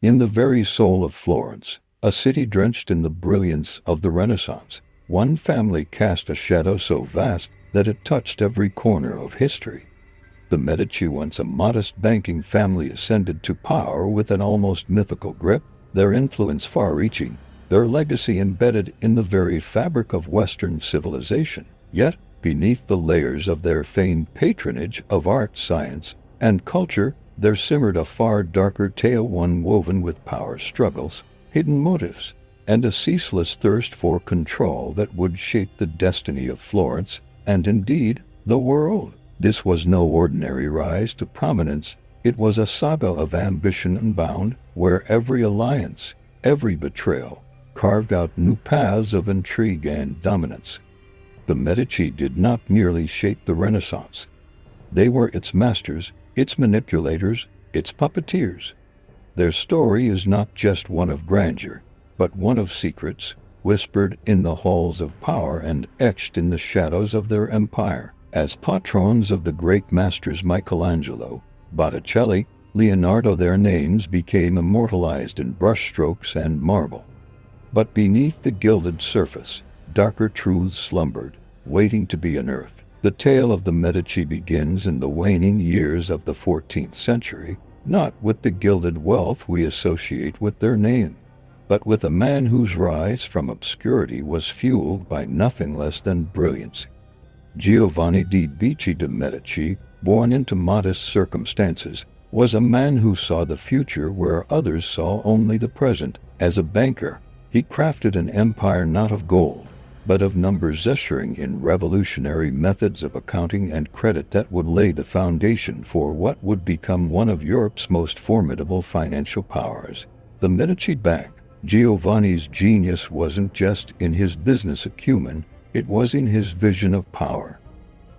In the very soul of Florence, a city drenched in the brilliance of the Renaissance, one family cast a shadow so vast that it touched every corner of history. The Medici, once a modest banking family, ascended to power with an almost mythical grip, their influence far-reaching, their legacy embedded in the very fabric of Western civilization. Yet, beneath the layers of their famed patronage of art, science, and culture, there simmered a far darker tale, one woven with power struggles, hidden motives, and a ceaseless thirst for control that would shape the destiny of Florence, and indeed, the world. This was no ordinary rise to prominence. It was a saga of ambition unbound, where every alliance, every betrayal, carved out new paths of intrigue and dominance. The Medici did not merely shape the Renaissance. They were its masters, its manipulators, its puppeteers. Their story is not just one of grandeur, but one of secrets, whispered in the halls of power and etched in the shadows of their empire. As patrons of the great masters Michelangelo, Botticelli, Leonardo, their names became immortalized in brushstrokes and marble. But beneath the gilded surface, darker truths slumbered, waiting to be unearthed. The tale of the Medici begins in the waning years of the 14th century, not with the gilded wealth we associate with their name, but with a man whose rise from obscurity was fueled by nothing less than brilliance. Giovanni di Medici, born into modest circumstances, was a man who saw the future where others saw only the present. As a banker, he crafted an empire not of gold, but of numbers, ushering in revolutionary methods of accounting and credit that would lay the foundation for what would become one of Europe's most formidable financial powers, the Medici Bank. Giovanni's genius wasn't just in his business acumen, it was in his vision of power.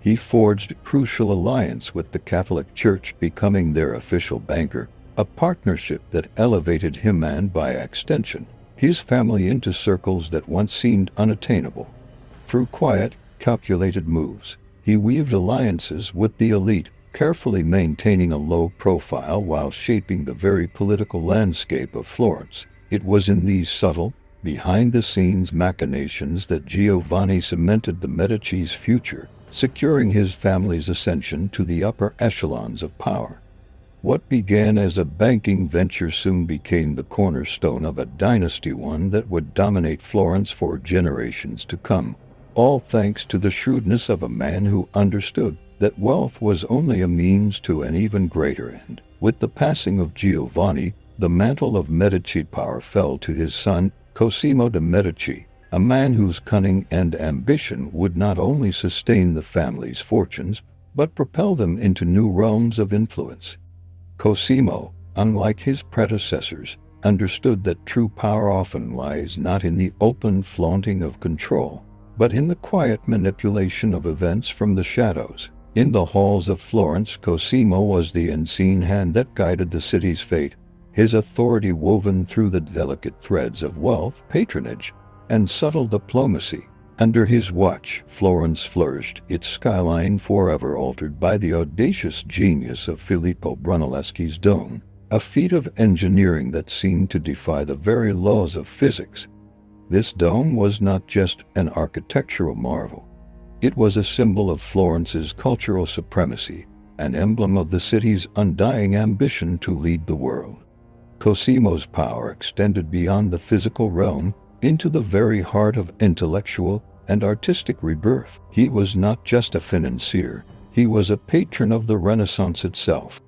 He forged a crucial alliance with the Catholic Church, becoming their official banker, a partnership that elevated him and, by extension, his family into circles that once seemed unattainable. Through quiet, calculated moves, he weaved alliances with the elite, carefully maintaining a low profile while shaping the very political landscape of Florence. It was in these subtle, behind-the-scenes machinations that Giovanni cemented the Medici's future, securing his family's ascension to the upper echelons of power. What began as a banking venture soon became the cornerstone of a dynasty, one that would dominate Florence for generations to come, all thanks to the shrewdness of a man who understood that wealth was only a means to an even greater end. With the passing of Giovanni, the mantle of Medici power fell to his son, Cosimo de' Medici, a man whose cunning and ambition would not only sustain the family's fortunes, but propel them into new realms of influence. Cosimo, unlike his predecessors, understood that true power often lies not in the open flaunting of control, but in the quiet manipulation of events from the shadows. In the halls of Florence, Cosimo was the unseen hand that guided the city's fate, his authority woven through the delicate threads of wealth, patronage, and subtle diplomacy. Under his watch, Florence flourished, its skyline forever altered by the audacious genius of Filippo Brunelleschi's dome, a feat of engineering that seemed to defy the very laws of physics. This dome was not just an architectural marvel. It was a symbol of Florence's cultural supremacy, an emblem of the city's undying ambition to lead the world. Cosimo's power extended beyond the physical realm, into the very heart of intellectual and artistic rebirth. He was not just a financier, he was a patron of the Renaissance itself.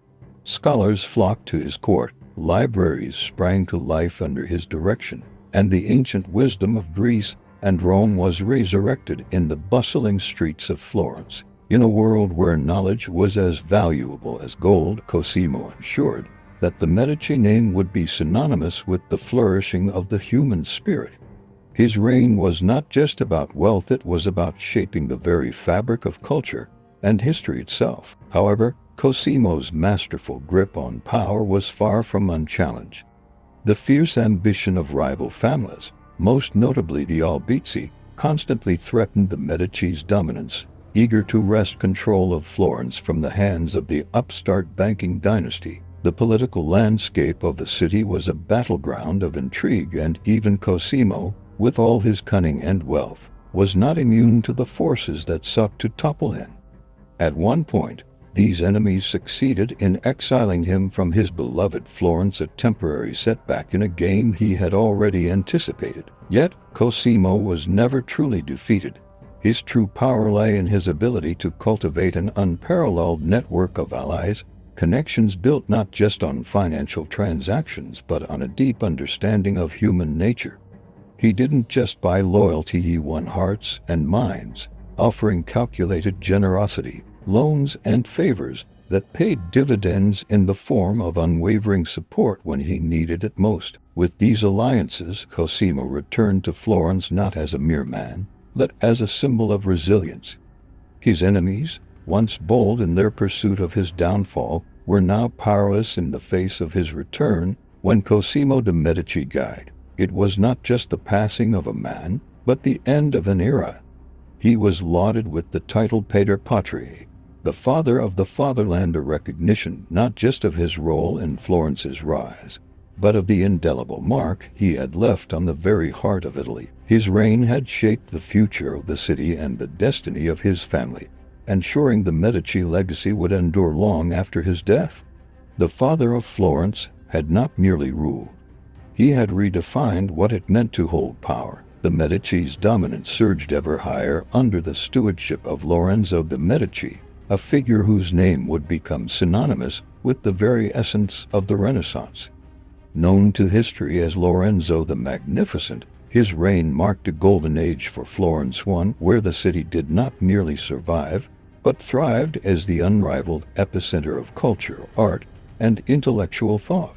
Scholars flocked to his court, libraries sprang to life under his direction, and the ancient wisdom of Greece and Rome was resurrected in the bustling streets of Florence. In a world where knowledge was as valuable as gold, Cosimo ensured that the Medici name would be synonymous with the flourishing of the human spirit. His reign was not just about wealth, it was about shaping the very fabric of culture and history itself. However, Cosimo's masterful grip on power was far from unchallenged. The fierce ambition of rival families, most notably the Albizzi, constantly threatened the Medici's dominance, eager to wrest control of Florence from the hands of the upstart banking dynasty. The political landscape of the city was a battleground of intrigue, and even Cosimo, with all his cunning and wealth, was not immune to the forces that sought to topple him. At one point, these enemies succeeded in exiling him from his beloved Florence, a temporary setback in a game he had already anticipated. Yet, Cosimo was never truly defeated. His true power lay in his ability to cultivate an unparalleled network of allies, connections built not just on financial transactions but on a deep understanding of human nature. He didn't just buy loyalty, he won hearts and minds, offering calculated generosity, loans and favors that paid dividends in the form of unwavering support when he needed it most. With these alliances, Cosimo returned to Florence not as a mere man, but as a symbol of resilience. His enemies, once bold in their pursuit of his downfall, were now powerless in the face of his return. When Cosimo de' Medici died, it was not just the passing of a man, but the end of an era. He was lauded with the title Pater Patriae, the father of the fatherland, a recognition not just of his role in Florence's rise, but of the indelible mark he had left on the very heart of Italy. His reign had shaped the future of the city and the destiny of his family, ensuring the Medici legacy would endure long after his death. The father of Florence had not merely ruled. He had redefined what it meant to hold power. The Medici's dominance surged ever higher under the stewardship of Lorenzo de' Medici, a figure whose name would become synonymous with the very essence of the Renaissance. Known to history as Lorenzo the Magnificent, his reign marked a golden age for Florence, one where the city did not merely survive, but thrived as the unrivaled epicenter of culture, art, and intellectual thought.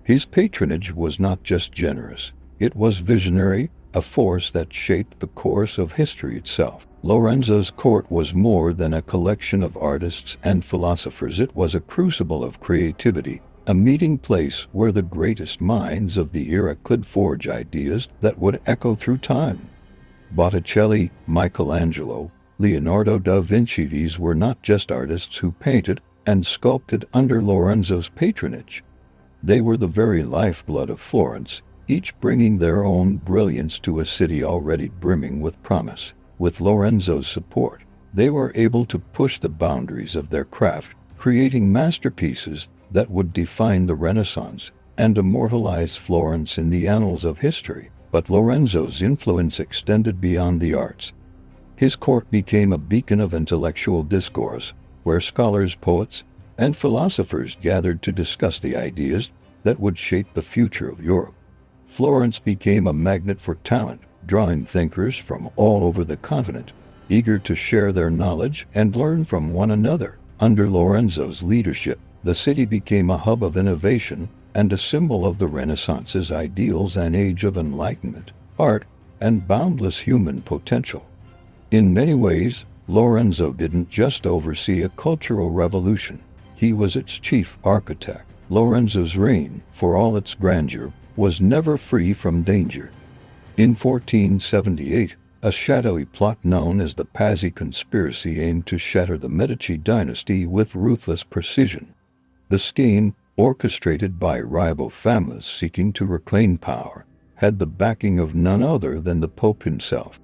His patronage was not just generous, it was visionary, a force that shaped the course of history itself. Lorenzo's court was more than a collection of artists and philosophers. It was a crucible of creativity, a meeting place where the greatest minds of the era could forge ideas that would echo through time. Botticelli, Michelangelo, Leonardo da Vinci, these were not just artists who painted and sculpted under Lorenzo's patronage. They were the very lifeblood of Florence, each bringing their own brilliance to a city already brimming with promise. With Lorenzo's support, they were able to push the boundaries of their craft, creating masterpieces that would define the Renaissance and immortalize Florence in the annals of history. But Lorenzo's influence extended beyond the arts. His court became a beacon of intellectual discourse, where scholars, poets, and philosophers gathered to discuss the ideas that would shape the future of Europe. Florence became a magnet for talent, drawing thinkers from all over the continent, eager to share their knowledge and learn from one another. Under Lorenzo's leadership, the city became a hub of innovation and a symbol of the Renaissance's ideals, an age of enlightenment, art, and boundless human potential. In many ways, Lorenzo didn't just oversee a cultural revolution, he was its chief architect. Lorenzo's reign, for all its grandeur, was never free from danger. In 1478, a shadowy plot known as the Pazzi conspiracy aimed to shatter the Medici dynasty with ruthless precision. The scheme, orchestrated by rival families seeking to reclaim power, had the backing of none other than the Pope himself.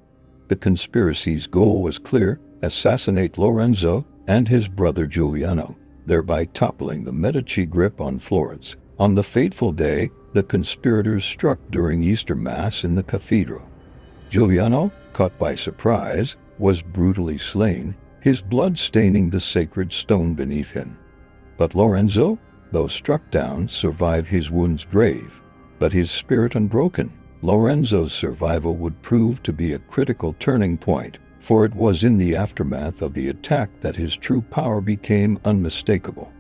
The conspiracy's goal was clear: assassinate Lorenzo and his brother Giuliano, thereby toppling the Medici grip on Florence. On the fateful day, the conspirators struck during Easter Mass in the cathedral. Giuliano, caught by surprise, was brutally slain, his blood staining the sacred stone beneath him. But Lorenzo, though struck down, survived his wounds grave, but his spirit unbroken. Lorenzo's survival would prove to be a critical turning point, for it was in the aftermath of the attack that his true power became unmistakable.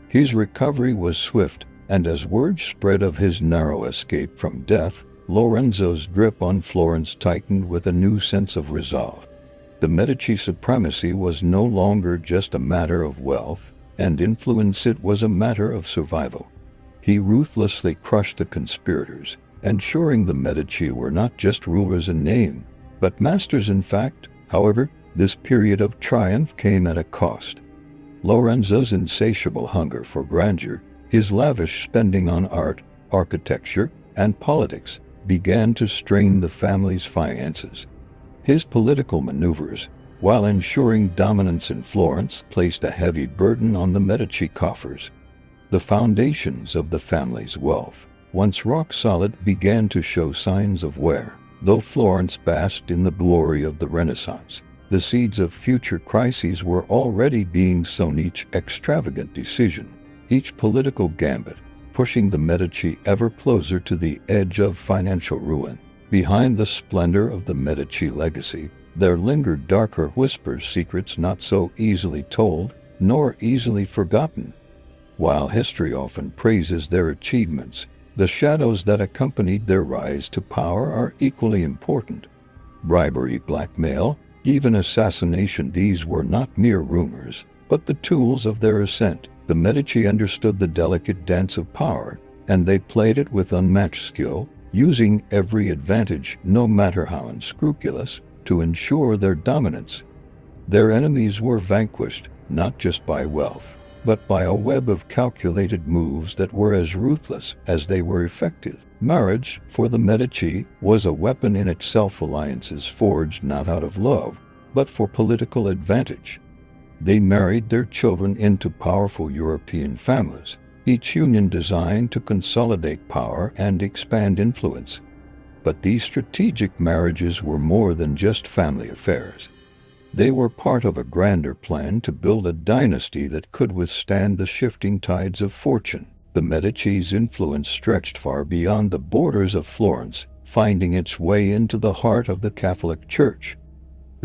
His recovery was swift, and as word spread of his narrow escape from death, Lorenzo's grip on Florence tightened with a new sense of resolve. The Medici supremacy was no longer just a matter of wealth and influence, it was a matter of survival. He ruthlessly crushed the conspirators, ensuring the Medici were not just rulers in name, but masters in fact. However, this period of triumph came at a cost. Lorenzo's insatiable hunger for grandeur, His lavish spending on art, architecture, and politics began to strain the family's finances. His political maneuvers, while ensuring dominance in Florence, placed a heavy burden on the Medici coffers. The foundations of the family's wealth, once rock solid, began to show signs of wear. Though Florence basked in the glory of the Renaissance, the seeds of future crises were already being sown. Each extravagant decision, each political gambit, pushing the Medici ever closer to the edge of financial ruin. Behind the splendor of the Medici legacy, there lingered darker whispers, secrets not so easily told, nor easily forgotten. While history often praises their achievements, the shadows that accompanied their rise to power are equally important. Bribery, blackmail, even assassination, these were not mere rumors, but the tools of their ascent. The Medici understood the delicate dance of power, and they played it with unmatched skill, using every advantage, no matter how unscrupulous, to ensure their dominance. Their enemies were vanquished, not just by wealth, but by a web of calculated moves that were as ruthless as they were effective. Marriage, for the Medici, was a weapon in itself. Alliances forged not out of love, but for political advantage. They married their children into powerful European families, each union designed to consolidate power and expand influence. But these strategic marriages were more than just family affairs. They were part of a grander plan to build a dynasty that could withstand the shifting tides of fortune. The Medici's influence stretched far beyond the borders of Florence, finding its way into the heart of the Catholic Church.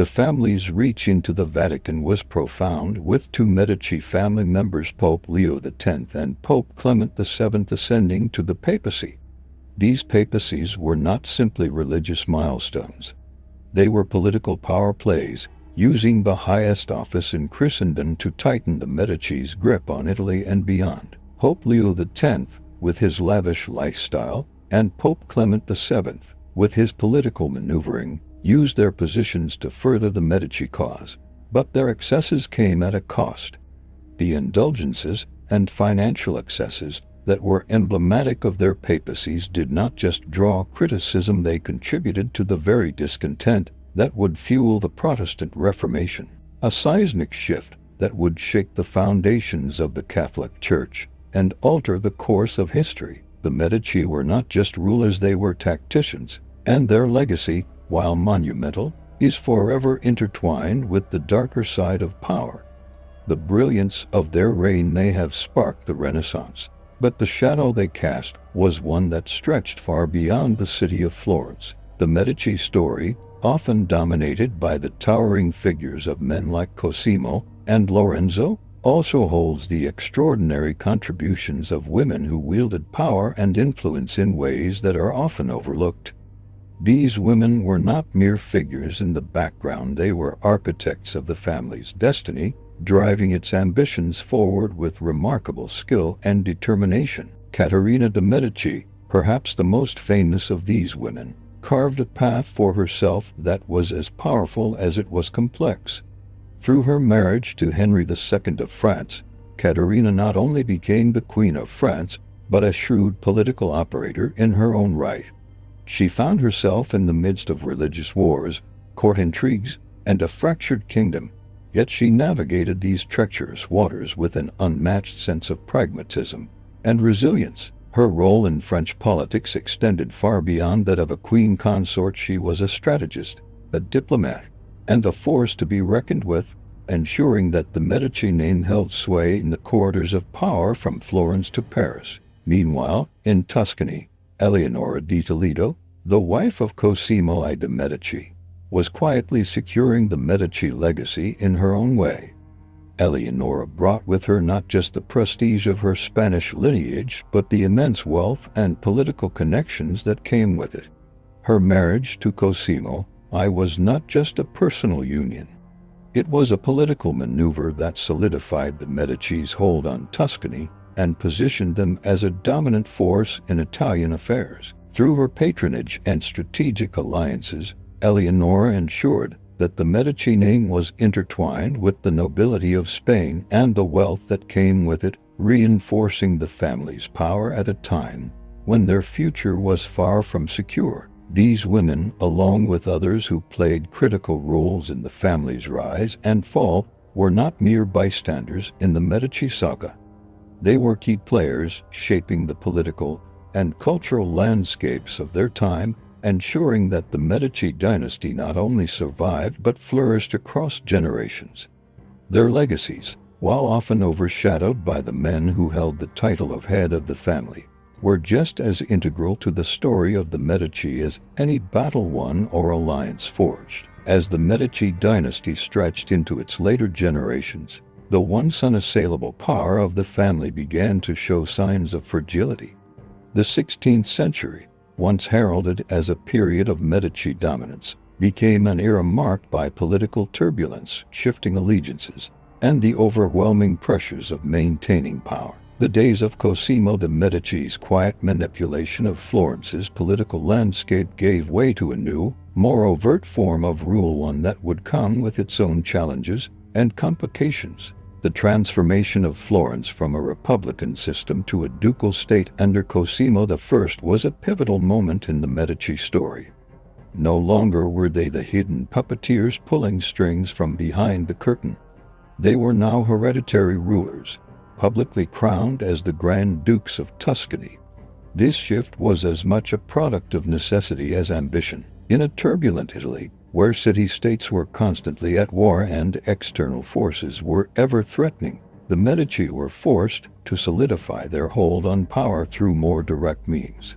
The family's reach into the Vatican was profound, with two Medici family members, Pope Leo X and Pope Clement VII, ascending to the papacy. These papacies were not simply religious milestones. They were political power plays, using the highest office in Christendom to tighten the Medici's grip on Italy and beyond. Pope Leo X, with his lavish lifestyle, and Pope Clement VII, with his political maneuvering, used their positions to further the Medici cause. But their excesses came at a cost. The indulgences and financial excesses that were emblematic of their papacies did not just draw criticism, they contributed to the very discontent that would fuel the Protestant Reformation, a seismic shift that would shake the foundations of the Catholic Church and alter the course of history. The Medici were not just rulers, they were tacticians, and their legacy, while monumental, is forever intertwined with the darker side of power. The brilliance of their reign may have sparked the Renaissance, but the shadow they cast was one that stretched far beyond the city of Florence. The Medici story, often dominated by the towering figures of men like Cosimo and Lorenzo, also holds the extraordinary contributions of women who wielded power and influence in ways that are often overlooked. These women were not mere figures in the background, they were architects of the family's destiny, driving its ambitions forward with remarkable skill and determination. Caterina de' Medici, perhaps the most famous of these women, carved a path for herself that was as powerful as it was complex. Through her marriage to Henry II of France, Caterina not only became the Queen of France, but a shrewd political operator in her own right. She found herself in the midst of religious wars, court intrigues, and a fractured kingdom, yet she navigated these treacherous waters with an unmatched sense of pragmatism and resilience. Her role in French politics extended far beyond that of a queen consort. She was a strategist, a diplomat, and a force to be reckoned with, ensuring that the Medici name held sway in the corridors of power from Florence to Paris. Meanwhile, in Tuscany, Eleonora di Toledo, the wife of Cosimo I de' Medici, was quietly securing the Medici legacy in her own way. Eleonora brought with her not just the prestige of her Spanish lineage, but the immense wealth and political connections that came with it. Her marriage to Cosimo I was not just a personal union. It was a political maneuver that solidified the Medici's hold on Tuscany and positioned them as a dominant force in Italian affairs. Through her patronage and strategic alliances, Eleonora ensured that the Medici name was intertwined with the nobility of Spain and the wealth that came with it, reinforcing the family's power at a time when their future was far from secure. These women, along with others who played critical roles in the family's rise and fall, were not mere bystanders in the Medici saga. They were key players shaping the political and cultural landscapes of their time, ensuring that the Medici dynasty not only survived but flourished across generations. Their legacies, while often overshadowed by the men who held the title of head of the family, were just as integral to the story of the Medici as any battle won or alliance forged. As the Medici dynasty stretched into its later generations, the once unassailable power of the family began to show signs of fragility. The 16th century, once heralded as a period of Medici dominance, became an era marked by political turbulence, shifting allegiances, and the overwhelming pressures of maintaining power. The days of Cosimo de' Medici's quiet manipulation of Florence's political landscape gave way to a new, more overt form of rule, one that would come with its own challenges and complications. The transformation of Florence from a republican system to a ducal state under Cosimo I was a pivotal moment in the Medici story. No longer were they the hidden puppeteers pulling strings from behind the curtain. They were now hereditary rulers, publicly crowned as the Grand Dukes of Tuscany. This shift was as much a product of necessity as ambition. In a turbulent Italy, where city-states were constantly at war and external forces were ever threatening, the Medici were forced to solidify their hold on power through more direct means.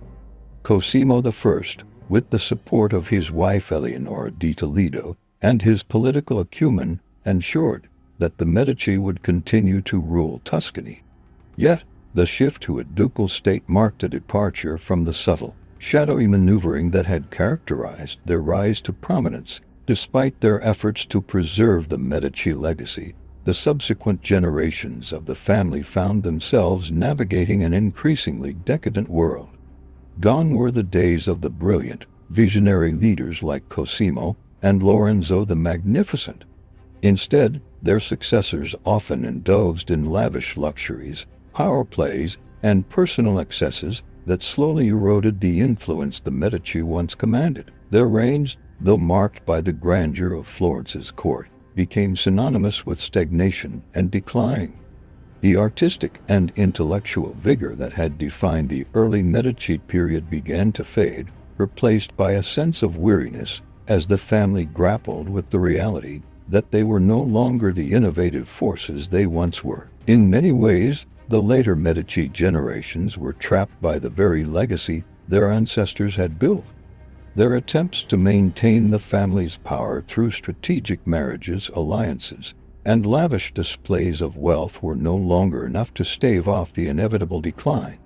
Cosimo I, with the support of his wife Eleonora di Toledo and his political acumen, ensured that the Medici would continue to rule Tuscany. Yet, the shift to a ducal state marked a departure from the subtle, shadowy maneuvering that had characterized their rise to prominence. Despite their efforts to preserve the Medici legacy, the subsequent generations of the family found themselves navigating an increasingly decadent world. Gone were the days of the brilliant, visionary leaders like Cosimo and Lorenzo the Magnificent. Instead, their successors often indulged in lavish luxuries, power plays, and personal excesses that slowly eroded the influence the Medici once commanded. Their reigns, though marked by the grandeur of Florence's court, became synonymous with stagnation and decline. The artistic and intellectual vigor that had defined the early Medici period began to fade, replaced by a sense of weariness as the family grappled with the reality that they were no longer the innovative forces they once were. In many ways, the later Medici generations were trapped by the very legacy their ancestors had built. Their attempts to maintain the family's power through strategic marriages, alliances, and lavish displays of wealth were no longer enough to stave off the inevitable decline.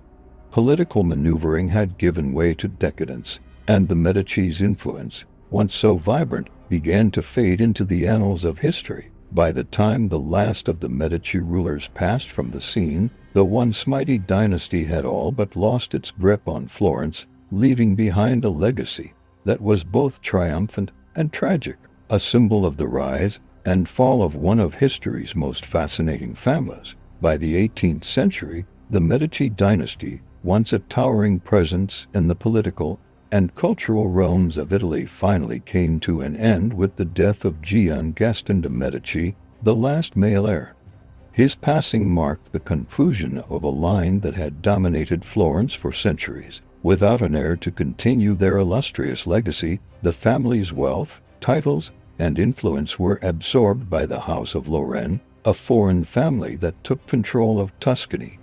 Political maneuvering had given way to decadence, and the Medici's influence, once so vibrant, began to fade into the annals of history. By the time the last of the Medici rulers passed from the scene, the once mighty dynasty had all but lost its grip on Florence, leaving behind a legacy that was both triumphant and tragic, a symbol of the rise and fall of one of history's most fascinating families. By the 18th century, the Medici dynasty, once a towering presence in the political and cultural realms of Italy, finally came to an end with the death of Gian Gaston de' Medici, the last male heir. His passing marked the conclusion of a line that had dominated Florence for centuries. Without an heir to continue their illustrious legacy, the family's wealth, titles, and influence were absorbed by the House of Lorraine, a foreign family that took control of Tuscany.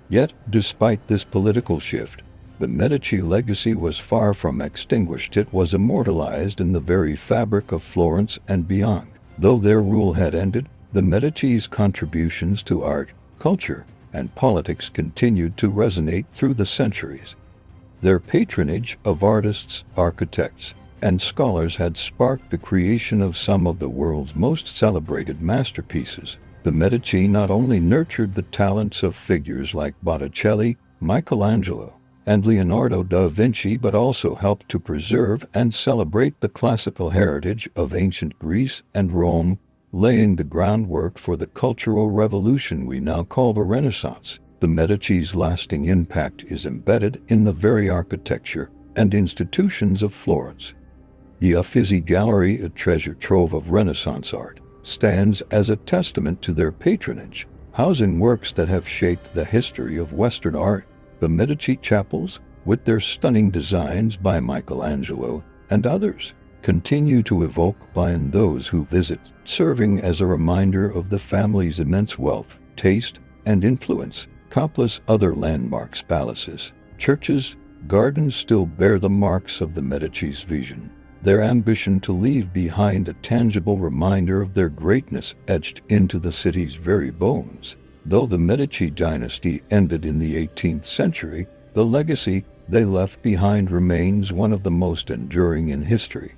Yet, despite this political shift, the Medici legacy was far from extinguished. It was immortalized in the very fabric of Florence and beyond. Though their rule had ended, the Medici's contributions to art, culture, and politics continued to resonate through the centuries. Their patronage of artists, architects, and scholars had sparked the creation of some of the world's most celebrated masterpieces. The Medici not only nurtured the talents of figures like Botticelli, Michelangelo, and Leonardo da Vinci, but also helped to preserve and celebrate the classical heritage of ancient Greece and Rome, laying the groundwork for the cultural revolution we now call the Renaissance. The Medici's lasting impact is embedded in the very architecture and institutions of Florence. The Uffizi Gallery, a treasure trove of Renaissance art, stands as a testament to their patronage, housing works that have shaped the history of Western art. The Medici chapels, with their stunning designs by Michelangelo and others, continue to evoke awe in those who visit, serving as a reminder of the family's immense wealth, taste, and influence. Countless other landmarks, palaces, churches, gardens still bear the marks of the Medici's vision, their ambition to leave behind a tangible reminder of their greatness etched into the city's very bones. Though the Medici Dynasty ended in the 18th century, the legacy they left behind remains one of the most enduring in history.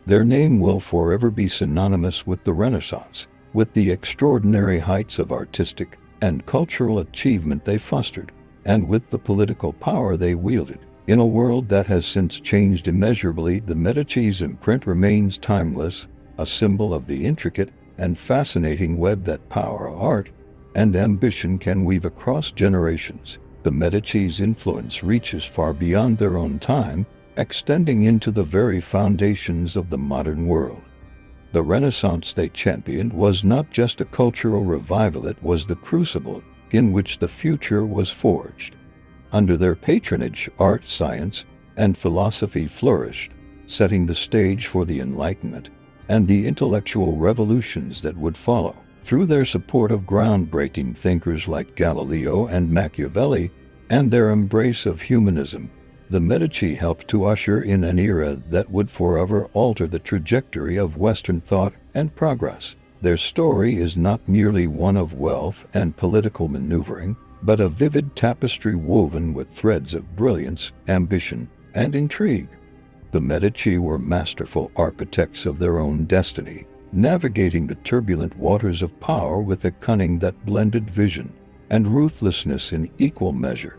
Their name will forever be synonymous with the Renaissance, with the extraordinary heights of artistic and cultural achievement they fostered, and with the political power they wielded. In a world that has since changed immeasurably, the Medici's imprint remains timeless, a symbol of the intricate and fascinating web that power, art, and ambition can weave across generations. The Medici's influence reaches far beyond their own time, extending into the very foundations of the modern world. The Renaissance they championed was not just a cultural revival, it was the crucible in which the future was forged. Under their patronage, art, science, and philosophy flourished, setting the stage for the Enlightenment and the intellectual revolutions that would follow. Through their support of groundbreaking thinkers like Galileo and Machiavelli, and their embrace of humanism, the Medici helped to usher in an era that would forever alter the trajectory of Western thought and progress. Their story is not merely one of wealth and political maneuvering, but a vivid tapestry woven with threads of brilliance, ambition, and intrigue. The Medici were masterful architects of their own destiny, navigating the turbulent waters of power with a cunning that blended vision and ruthlessness in equal measure.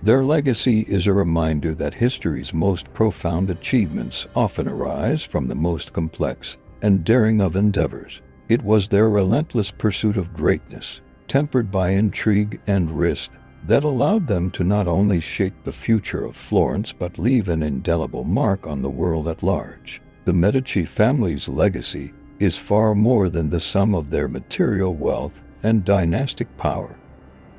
Their legacy is a reminder that history's most profound achievements often arise from the most complex and daring of endeavors. It was their relentless pursuit of greatness, tempered by intrigue and risk, that allowed them to not only shape the future of Florence but leave an indelible mark on the world at large. The Medici family's legacy is far more than the sum of their material wealth and dynastic power.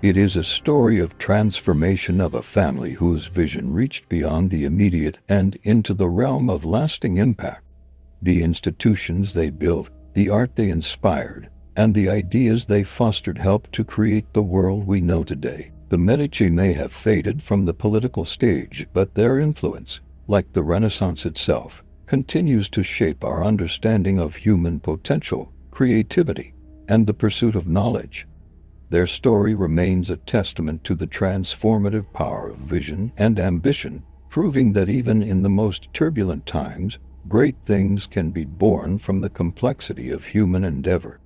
It is a story of transformation of a family whose vision reached beyond the immediate and into the realm of lasting impact. The institutions they built, the art they inspired, and the ideas they fostered helped to create the world we know today. The Medici may have faded from the political stage, but their influence, like the Renaissance itself, continues to shape our understanding of human potential, creativity, and the pursuit of knowledge. Their story remains a testament to the transformative power of vision and ambition, proving that even in the most turbulent times, great things can be born from the complexity of human endeavor.